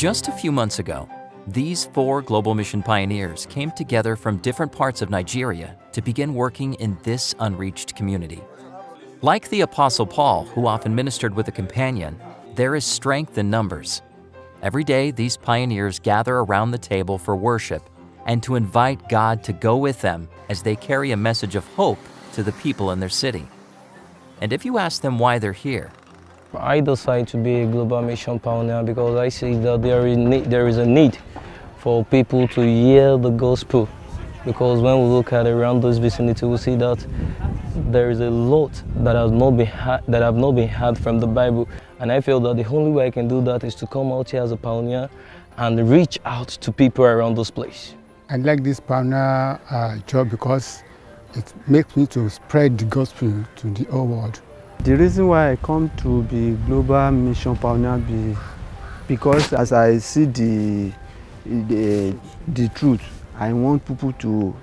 Just a few months ago, these 4 Global Mission pioneers came together from different parts of Nigeria to begin working in this unreached community. Like the Apostle Paul, who often ministered with a companion, there is strength in numbers. Every day, these pioneers gather around the table for worship and to invite God to go with them as they carry a message of hope to the people in their city. And if you ask them why they're here, I decided to be a global mission pioneer because I see that there is a need for people to hear the gospel. Because when we look at around this vicinity, we see that there is a lot that have not been heard from the Bible. And I feel that the only way I can do that is to come out here as a pioneer and reach out to people around this place. I like this pioneer job because it makes me to spread the gospel to the whole world. The reason why I come to be global mission pioneer because as I see the truth, I want people to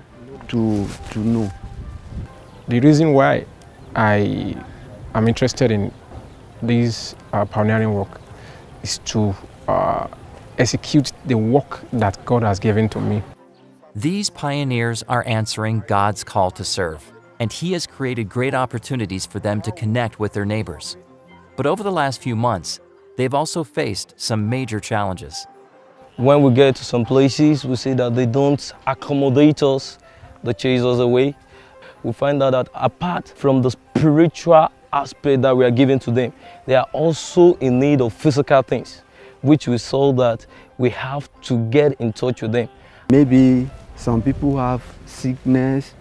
know. The reason why I am interested in this pioneering work is to execute the work that God has given to me. these pioneers are answering God's call to serve, and He has created great opportunities for them to connect with their neighbors. But over the last few months, they've also faced some major challenges. When we get to some places, we see that they don't accommodate us, they chase us away. We find out that apart from the spiritual aspect that we are giving to them, they are also in need of physical things, which we saw that we have to get in touch with them. Maybe some people have sickness,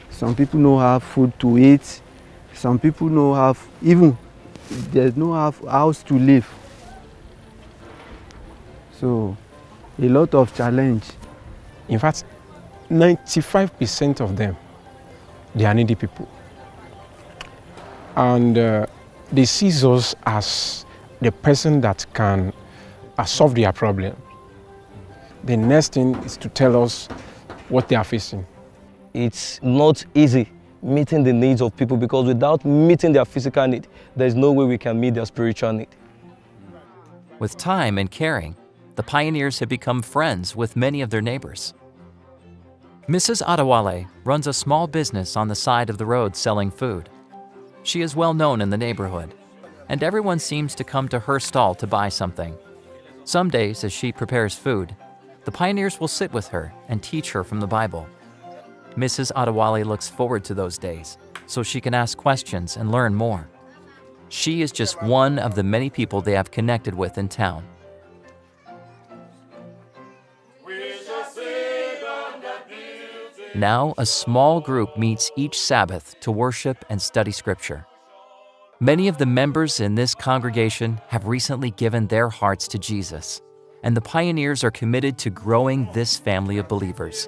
some people don't have food to eat, some people don't have, even they don't have house to live. So, a lot of challenge. In fact, 95% of them, they are needy people. And they see us as the person that can solve their problem. The next thing is to tell us what they are facing. It's not easy meeting the needs of people, because without meeting their physical need, there's no way we can meet their spiritual need. With time and caring, the pioneers have become friends with many of their neighbors. Mrs. Adewale runs a small business on the side of the road selling food. She is well known in the neighborhood, and everyone seems to come to her stall to buy something. Some days, as she prepares food, the pioneers will sit with her and teach her from the Bible. Mrs. Adewale looks forward to those days so she can ask questions and learn more. She is just one of the many people they have connected with in town. Now, a small group meets each Sabbath to worship and study Scripture. Many of the members in this congregation have recently given their hearts to Jesus, and the pioneers are committed to growing this family of believers.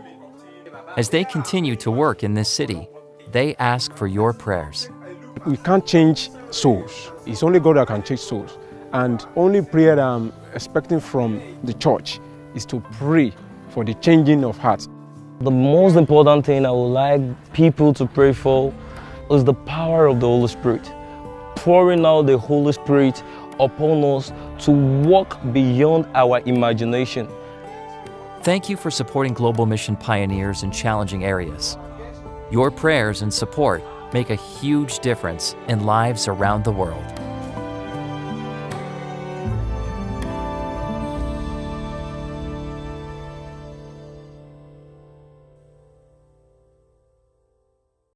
As they continue to work in this city, they ask for your prayers. We can't change souls. It's only God that can change souls. And only prayer that I'm expecting from the church is to pray for the changing of hearts. The most important thing I would like people to pray for is the power of the Holy Spirit, pouring out the Holy Spirit upon us to walk beyond our imagination. Thank you for supporting Global Mission pioneers in challenging areas. Your prayers and support make a huge difference in lives around the world.